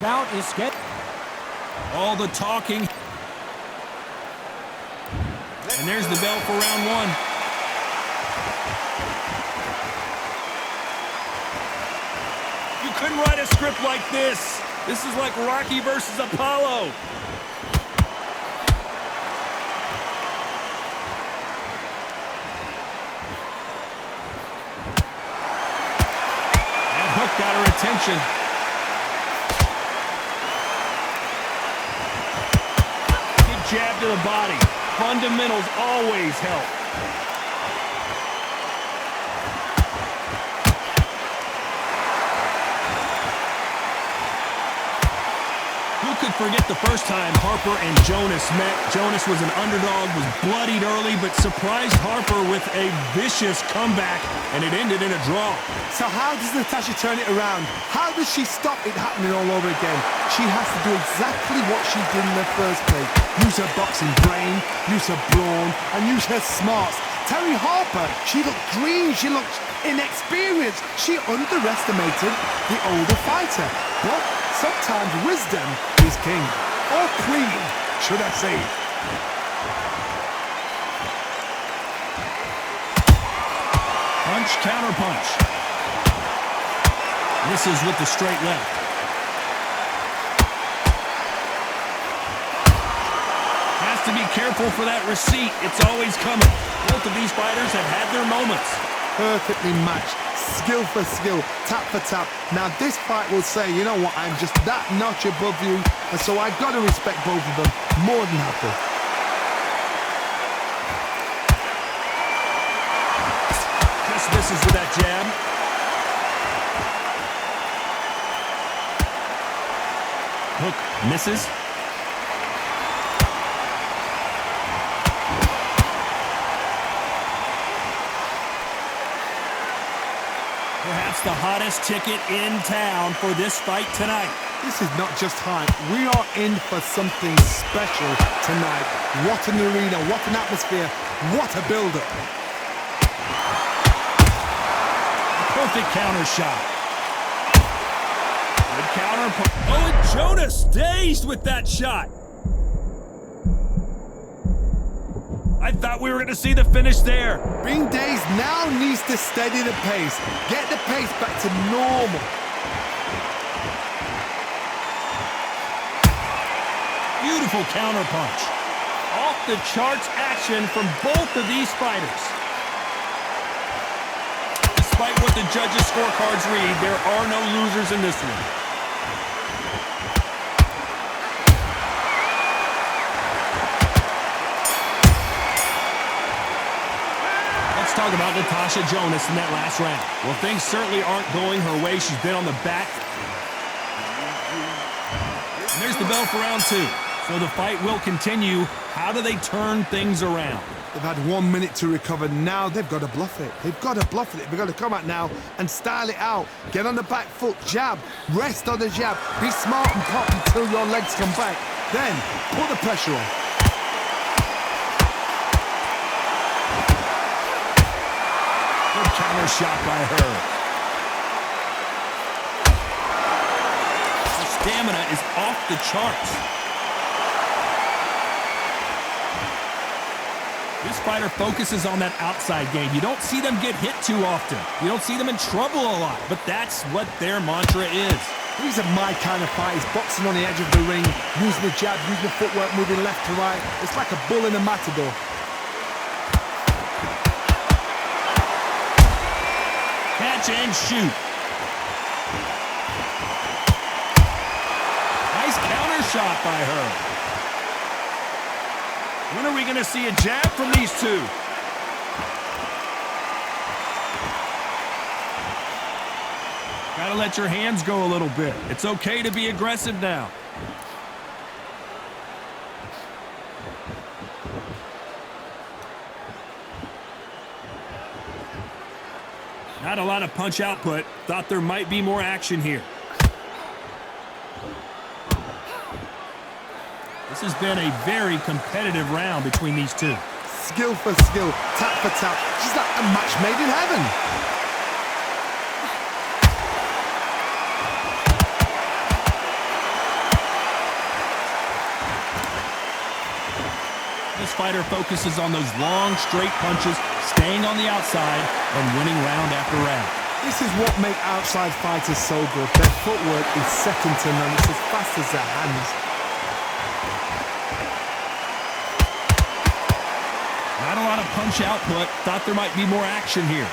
Bout is scheduled. All the talking. And there's the bell for round one. You couldn't write a script like this. This is like Rocky versus Apollo. That hook got her attention. Jab to the body. Fundamentals always help. Who could forget the first time Harper and Jonas met? Jonas was an underdog, was bloodied early, but surprised Harper with a vicious comeback, and it ended in a draw. So how does Natasha turn it around? How does she stop it happening all over again? She has to do exactly what she did in the first place. Use her boxing brain, use her brawn, and use her smarts. Terri Harper, she looked green, she looked inexperienced. She underestimated the older fighter. But sometimes wisdom is king. Or queen, should I say. Punch, counter punch. Misses with the straight left. Has to be careful for that receipt. It's always coming. Both of these fighters have had their moments. Perfectly matched. Skill for skill, tap for tap. Now this fight will say, you know what, I'm just that notch above you, and so I've got to respect both of them more than happy. Just misses with that jab. Hook misses. Perhaps the hottest ticket in town for this fight tonight. This is not just hype. We are in for something special tonight. What an arena, what an atmosphere, what a build-up. Perfect counter shot. Good counter. Oh, and Jonas dazed with that shot. I thought we were going to see the finish there. Being dazed now needs to steady the pace. Get the pace back to normal. Beautiful counter punch. Off the charts action from both of these fighters. Despite what the judges' scorecards read, there are no losers in this one. Let's talk about Natasha Jonas in that last round. Well, things certainly aren't going her way. She's been on the back. And there's the bell for round two. So the fight will continue. How do they turn things around? They've had 1 minute to recover. Now they've got to bluff it. They've got to bluff it. They've got to come out now and style it out. Get on the back foot, jab, rest on the jab. Be smart and pop until your legs come back. Then put the pressure on. Good counter shot by her. Her stamina is off the charts. This fighter focuses on that outside game. You don't see them get hit too often. You don't see them in trouble a lot, but that's what their mantra is. These are my kind of fighters, boxing on the edge of the ring, using the jab, using the footwork, moving left to right. It's like a bull in a matador. Catch and shoot. Nice counter shot by her. When are we going to see a jab from these two? Gotta let your hands go a little bit. It's okay to be aggressive now. Not a lot of punch output. Thought there might be more action here. This has been a very competitive round between these two. Skill for skill, tap for tap. She's like a match made in heaven. This fighter focuses on those long, straight punches, staying on the outside, and winning round after round. This is what makes outside fighters so good. Their footwork is second to none. It's as fast as their hands. Not a lot of punch output. Thought there might be more action here.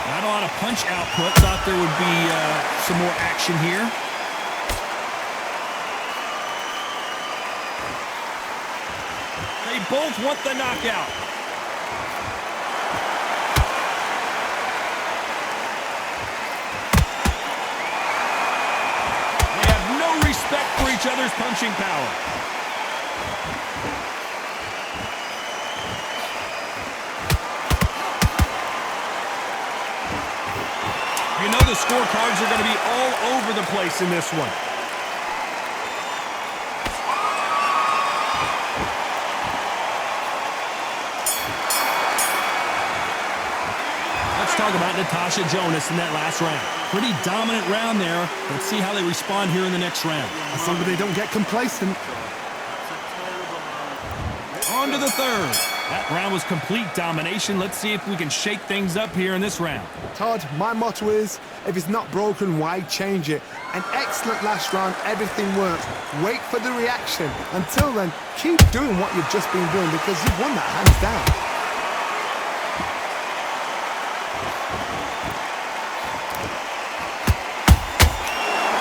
Not a lot of punch output. Thought there would be some more action here. They both want the knockout. They have no respect for each other's punching power. You know the scorecards are going to be all over the place in this one. Let's talk about Natasha Jonas in that last round. Pretty dominant round there. Let's see how they respond here in the next round. As long as they don't get complacent. On to the third. That round was complete domination. Let's see if we can shake things up here in this round. Todd, my motto is, if it's not broken, why change it? An excellent last round, everything works. Wait for the reaction. Until then, keep doing what you've just been doing because you've won that hands down.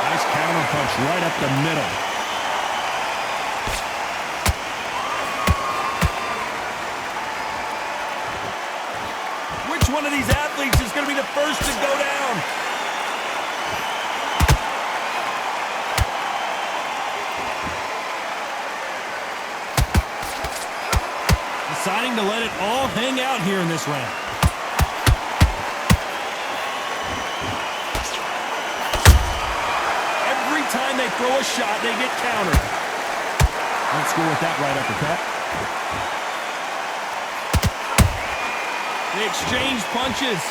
Nice counter punch right up the middle. Which one of these athletes is going to be the first to go down? Deciding to let it all hang out here in this round. Every time they throw a shot, they get countered. Let's go with that right uppercut. They exchange punches.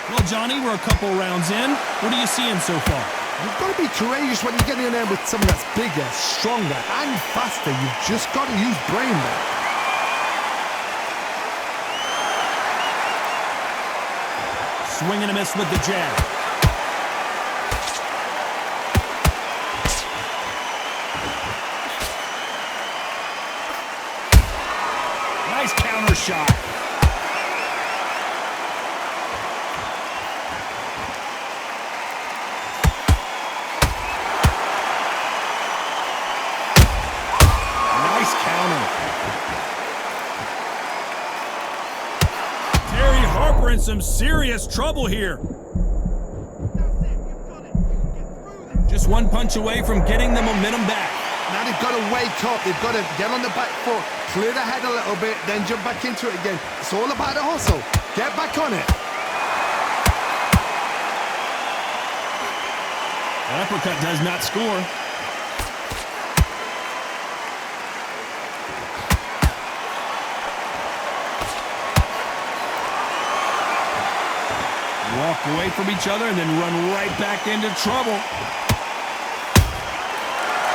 Well, Johnny, we're a couple rounds in. What are you seeing so far? You've got to be courageous when you get in there with someone that's bigger, stronger, and faster. You've just got to use brain there. Swing and a miss with the jab. Nice counter shot. Nice counter. Terry Harper in some serious trouble here. Just one punch away from getting the momentum back. Now they've got to wake up. They've got to get on the back foot, clear the head a little bit, then jump back into it again. It's all about the hustle. Get back on it. That uppercut does not score. Walk away from each other and then run right back into trouble.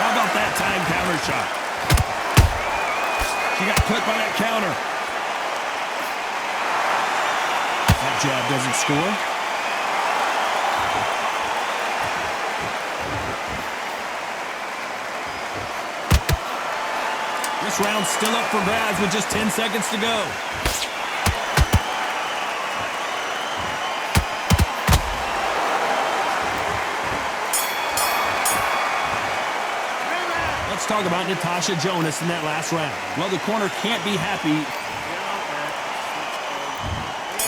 How about that time counter shot? She got clipped by that counter. That jab doesn't score. This round's still up for grabs with just 10 seconds to go. Let's talk about Natasha Jonas in that last round. Well, the corner can't be happy.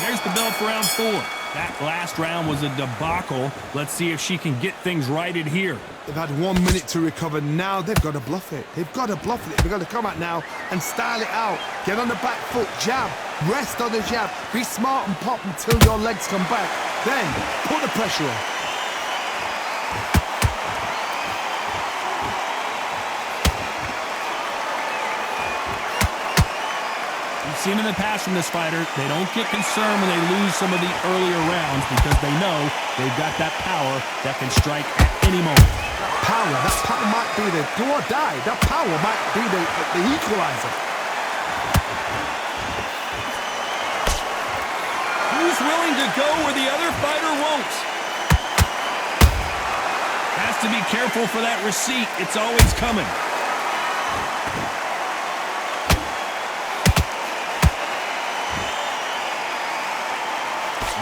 There's the bell for round 4. That last round was a debacle. Let's see if she can get things righted here. They've had 1 minute to recover. Now they've got to bluff it. They've got to bluff it. They've got to come out now and style it out. Get on the back foot, jab, rest on the jab. Be smart and pop until your legs come back. Then put the pressure on. seen in the past from this fighter, they don't get concerned when they lose some of the earlier rounds because they know they've got that power that can strike at any moment. That power might be the do or die. That power might be the equalizer. Who's willing to go where the other fighter won't? Has to be careful for that receipt. It's always coming.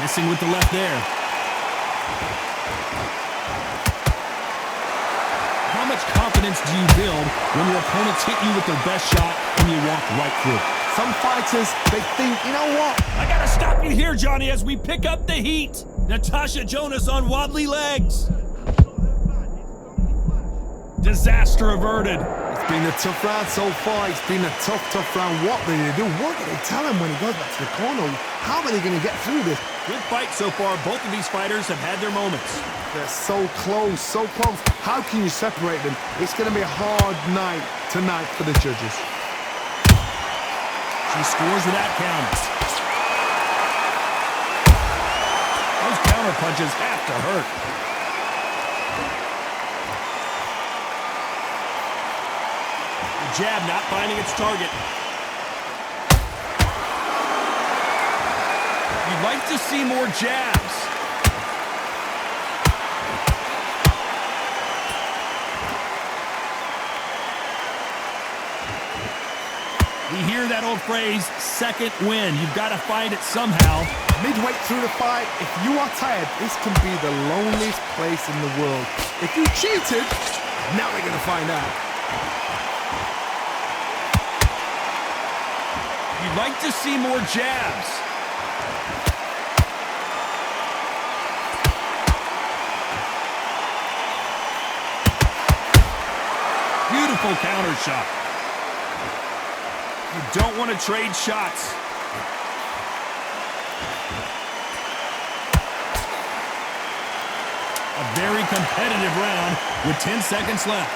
Missing with the left there. How much confidence do you build when your opponents hit you with their best shot and you walk right through? Some fighters, they think, you know what? I gotta stop you here, Johnny, as we pick up the heat. Natasha Jonas on wobbly legs. Disaster averted. It's been a tough round so far. It's been a tough round. What do they do? What do they tell him when he goes back to the corner? How are they going to get through this? Good fight so far. Both of these fighters have had their moments. They're so close, so close. How can you separate them? It's going to be a hard night tonight for the judges. She scores without counters. Those counter punches have to hurt. The jab not finding its target. You'd like to see more jabs. We hear that old phrase, second win. You've got to find it somehow. Midway through the fight, if you are tired, this can be the loneliest place in the world. If you cheated, now we're going to find out. You'd like to see more jabs. Beautiful counter shot. You don't want to trade shots. A very competitive round with 10 seconds left.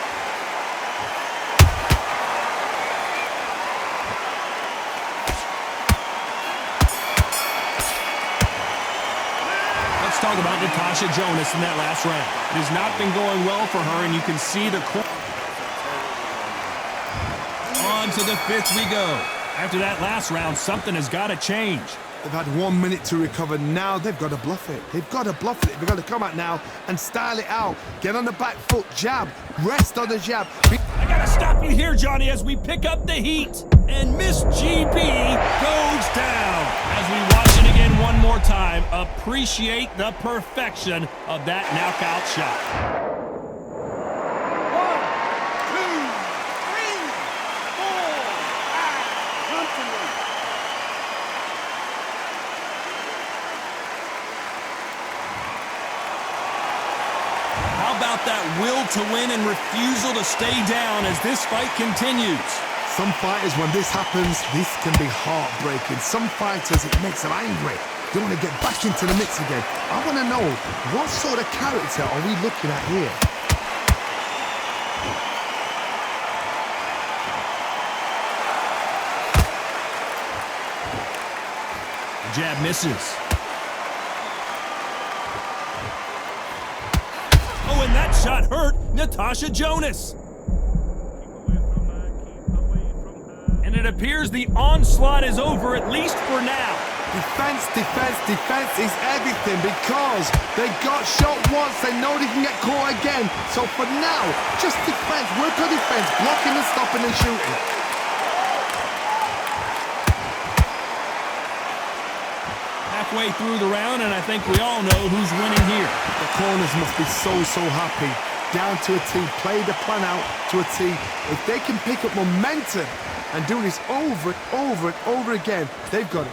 Let's talk about Natasha Jonas in that last round. It has not been going well for her, and you can see the on to the fifth we go. After that last round, something has got to change. They've had 1 minute to recover. Now they've got to bluff it. They've got to bluff it. They've got to come out now and style it out. Get on the back foot, jab, rest on the jab. I gotta stop you here, Johnny, as we pick up the heat. And Miss GB goes down. As we watch it again one more time, appreciate the perfection of that knockout shot. How about that will to win and refusal to stay down as this fight continues? Some fighters, when this happens, this can be heartbreaking. Some fighters, it makes them angry. They want to get back into the mix again. I want to know, what sort of character are we looking at here? The jab misses. Oh, and that shot hurt Natasha Jonas. And it appears the onslaught is over, at least for now. Defense, defense, defense is everything because they got shot once, they know they can get caught again. So for now, just defense, work on defense, blocking and stopping and shooting. Halfway through the round, and I think we all know who's winning here. The corners must be so happy. Down to a T, play the plan out to a T. If they can pick up momentum and do this over and over and over again, they've got it.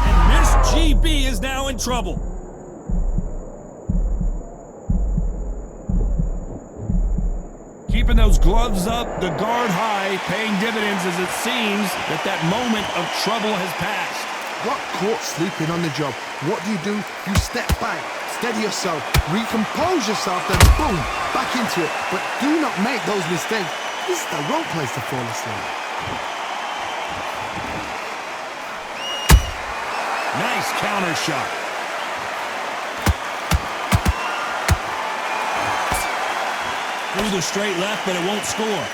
And Miss GB is now in trouble. Keeping those gloves up, the guard high, paying dividends as it seems that moment of trouble has passed. Got caught sleeping on the job. What do? You step back, steady yourself, recompose yourself, then boom, back into it. But do not make those mistakes. This is the wrong place to fall asleep. Nice counter shot. Through the straight left, but it won't score.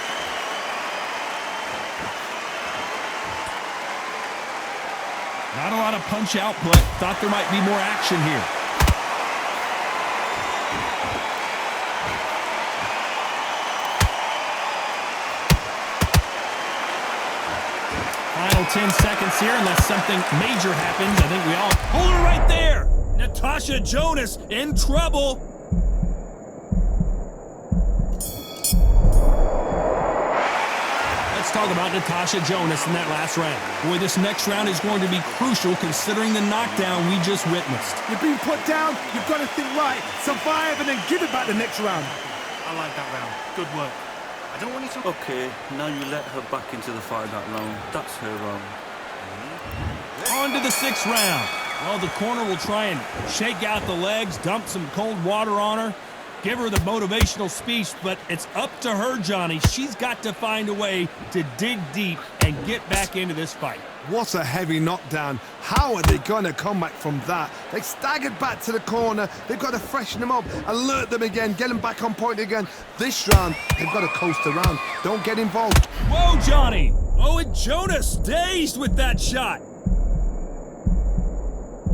Not a lot of punch output. Thought there might be more action here. Final 10 seconds here, unless something major happens. I think we all... Hold her right there! Natasha Jonas in trouble. Let's talk about Natasha Jonas in that last round. Boy, this next round is going to be crucial considering the knockdown we just witnessed. You've been put down, you've got to think right, survive and then give it back the next round. I like that round. Good work. I don't want you to... Okay, now you let her back into the fight that long. That's her wrong. On to the sixth round. Well, the corner will try and shake out the legs, dump some cold water on her, give her the motivational speech, but it's up to her, Johnny. She's got to find a way to dig deep and get back into this fight. What a heavy knockdown. How are they going to come back from that? They staggered back to the corner. They've got to freshen them up, alert them again, get them back on point again. This round, they've got to coast around. Don't get involved. Whoa, Johnny. Oh, and Jonas dazed with that shot.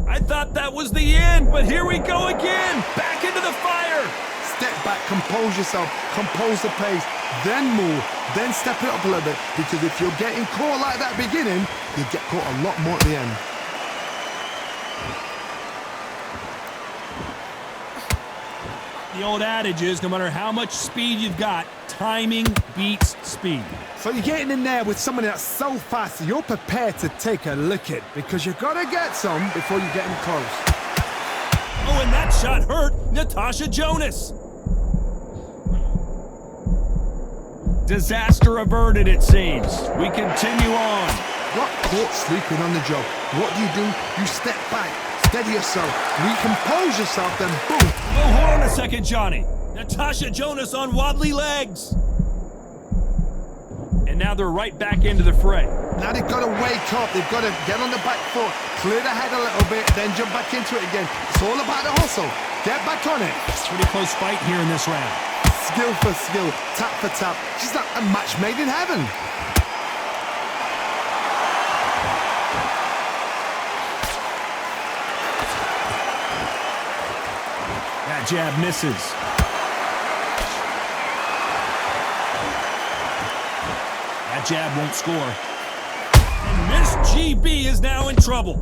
I thought that was the end, but here we go again. Back into the fire. Step back, compose yourself, compose the pace, then move, then step it up a little bit. Because if you're getting caught like that beginning, you get caught a lot more at the end. The old adage is, no matter how much speed you've got, timing beats speed. So you're getting in there with somebody that's so fast, you're prepared to take a licking. Because you've got to get some before you get in close. Oh, and that shot hurt Natasha Jonas. Disaster averted, it seems. We continue on. Got caught sleeping on the job. What do? You step back, steady yourself, recompose yourself, then boom. Oh, hold on a second, Johnny. Natasha Jonas on wobbly legs. And now they're right back into the fray. Now they've got to wake up. They've got to get on the back foot, clear the head a little bit, then jump back into it again. It's all about the hustle. Get back on it. Pretty close fight here in this round. Skill for skill, tap for tap. She's like a match made in heaven. That jab misses. That jab won't score. And Miss GB is now in trouble.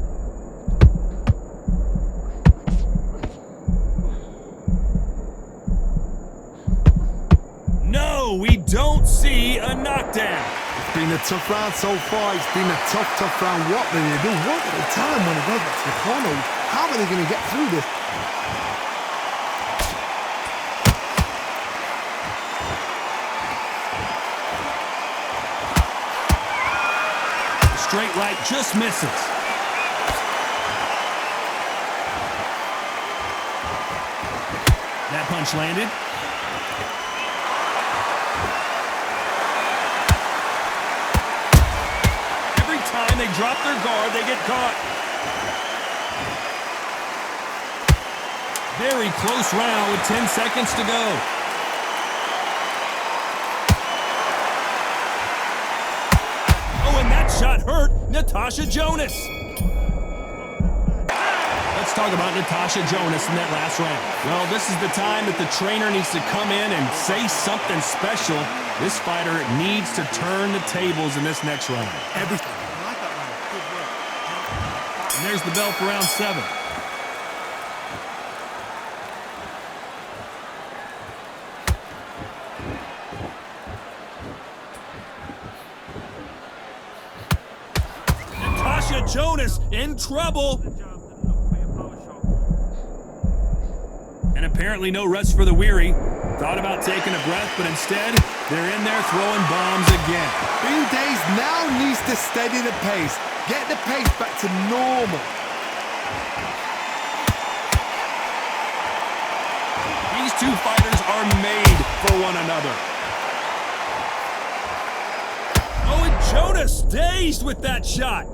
No, we don't see a knockdown. It's been a tough round so far. It's been a tough round. What will they do? One at a time when it goes back to the corner. How are they going to get through this? Straight right just misses. That punch landed. Every time they drop their guard, they get caught. Very close round with 10 seconds to go. Shot hurt Natasha Jonas. Let's talk about Natasha Jonas in that last round. Well, this is the time that the trainer needs to come in and say something special. This fighter needs to turn the tables in this next round. Everything. I like that round. Good work. And there's the bell for round 7. Jonas in trouble. And apparently no rest for the weary. Thought about taking a breath, but instead, they're in there throwing bombs again. Bean Days now needs to steady the pace. Get the pace back to normal. two fighters are made for one another. Oh, and Jonas dazed with that shot.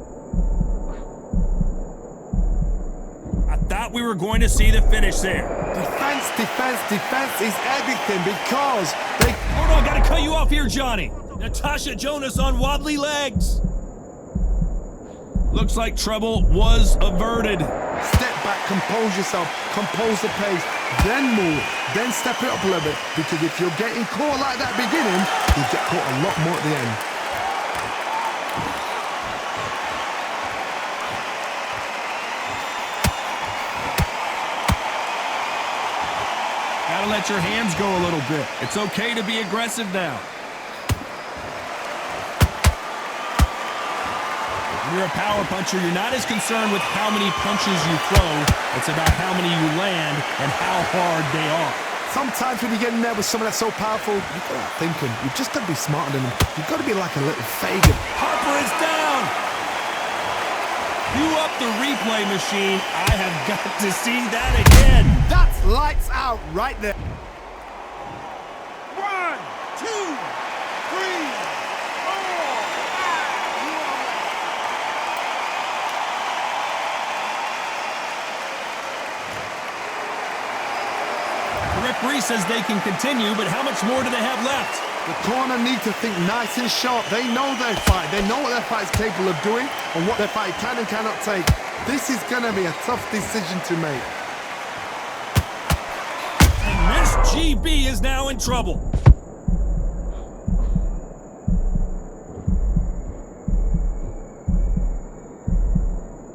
I thought we were going to see the finish there. Defense, defense, defense is everything because they... Hold on, gotta cut you off here, Johnny. Natasha Jonas on wobbly legs. Looks like trouble was averted. Step back, compose yourself, compose the pace, then move, then step it up a little bit. Because if you're getting caught like that beginning, you get caught a lot more at the end. Gotta let your hands go a little bit. It's okay to be aggressive now. When you're a power puncher, you're not as concerned with how many punches you throw. It's about how many you land and how hard they are. Sometimes when you get in there with someone that's so powerful, you've got to start thinking. You've just got to be smarter than them. You've got to be like a little Fagin. Harper is down! Cue up the replay machine. I have got to see that again. That's lights out right there. 1, 2, 3, 4, 5. The referee says they can continue, but how much more do they have left? The corner need to think nice and sharp. They know their fight. They know what their fight is capable of doing and what their fight can and cannot take. This is going to be a tough decision to make. And Miss GB is now in trouble.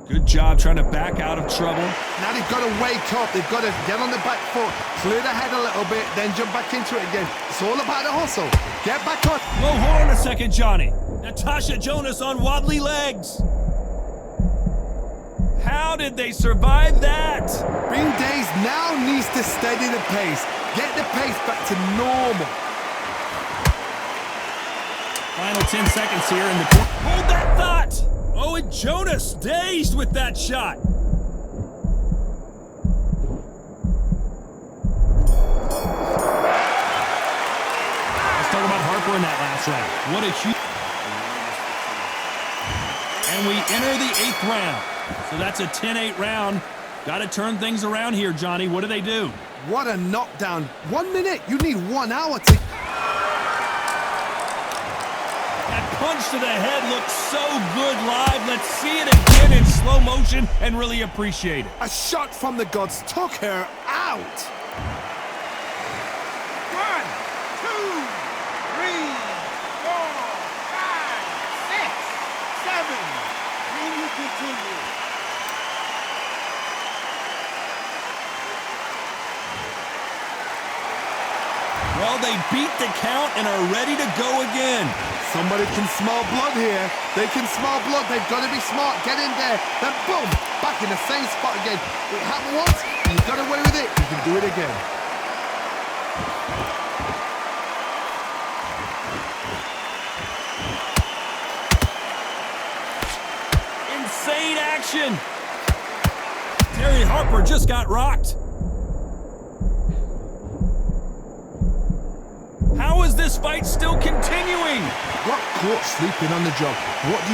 Good job trying to back out of trouble. Now they've got to wake up. They've got to get on the back foot, clear the head a little bit, then jump back into it again. It's all about the hustle. Get back on. Whoa, hold on a second, Johnny. Natasha Jonas on wobbly legs. How did they survive that? Being dazed now needs to steady the pace. Get the pace back to normal. Final 10 seconds here in the corner. Hold that thought! Oh, and Jonas dazed with that shot. Let's talk about Harper in that last round. What a huge... And we enter the 8th round. So that's a 10-8 round. Got to turn things around here, Johnny. What do they do? What a knockdown. 1 minute. You need 1 hour to... That punch to the head looks so good live. Let's see it again in slow motion and really appreciate it. A shot from the gods took her out. 1, 2, 3, 4, 5, 6, 7. Can you continue? Well, they beat the count and are ready to go again. Somebody can smell blood here. They can smell blood. They've got to be smart. Get in there. Then boom, back in the same spot again. It happened once, and you got away with it. You can do it again. Insane action. Terry Harper just got rocked. How is this fight still continuing? Got caught sleeping on the job. What do?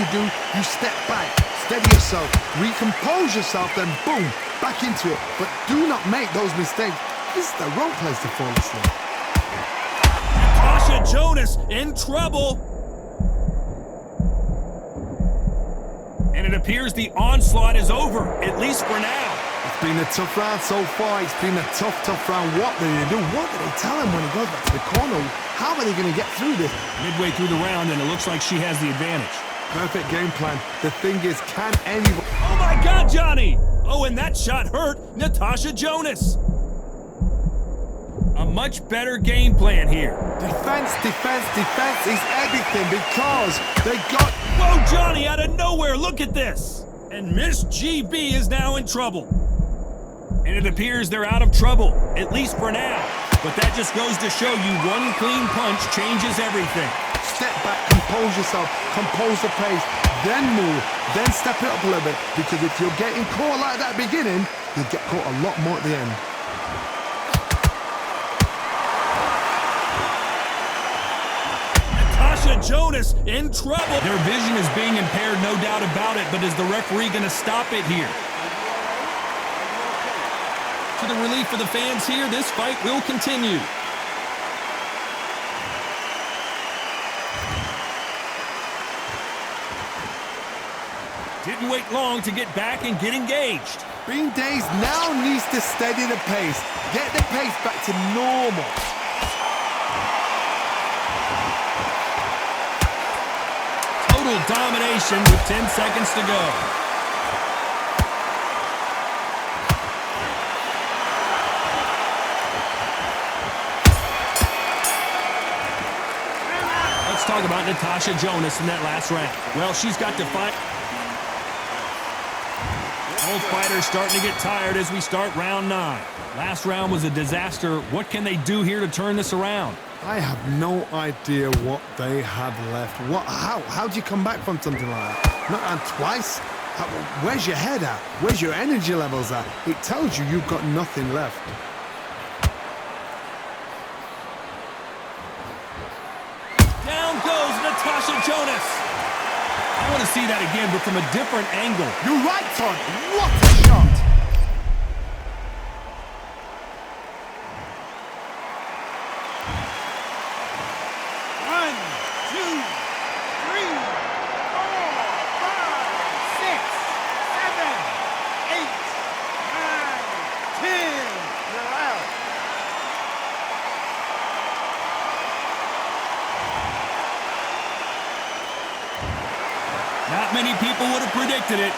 You step back, steady yourself, recompose yourself, then boom, back into it. But do not make those mistakes. This is the wrong place to fall asleep. Natasha Jonas in trouble. And it appears the onslaught is over, at least for now. It's been a tough round so far. It's been a tough round. What do they do? What do they tell him when he goes back to the corner? How are they going to get through this? Midway through the round, and it looks like she has the advantage. Perfect game plan. The thing is, can anyone... Oh my God, Johnny! Oh, and that shot hurt Natasha Jonas. A much better game plan here. Defense, defense, defense is everything because they got... Whoa, Johnny, out of nowhere, look at this! And Miss GB is now in trouble. And it appears they're out of trouble, at least for now. But that just goes to show you one clean punch changes everything. Step back, compose yourself, compose the pace, then move, then step it up a little bit. Because if you're getting caught like that beginning, you'll get caught a lot more at the end. Natasha Jonas in trouble. Their vision is being impaired, no doubt about it, but is the referee going to stop it here? To the relief of the fans here, this fight will continue. Didn't wait long to get back and get engaged. Being dazed now needs to steady the pace. Get the pace back to normal. Total domination with 10 seconds to go. Let's talk about Natasha Jonas in that last round. Well, she's got to fight. Both fighters starting to get tired as we start round 9. Last round was a disaster. What can they do here to turn this around? I have no idea what they had left. How do you come back from something like that? Not and twice? Where's your head at? Where's your energy levels at? It tells you you've got nothing left. Down goes Natasha Jonas. I want to see that again, but from a different angle. You're right, Ton. What a shot! One, two, three, 4, 5, 6, 7, 8, 9, 10. You're out. Not many people would have predicted it.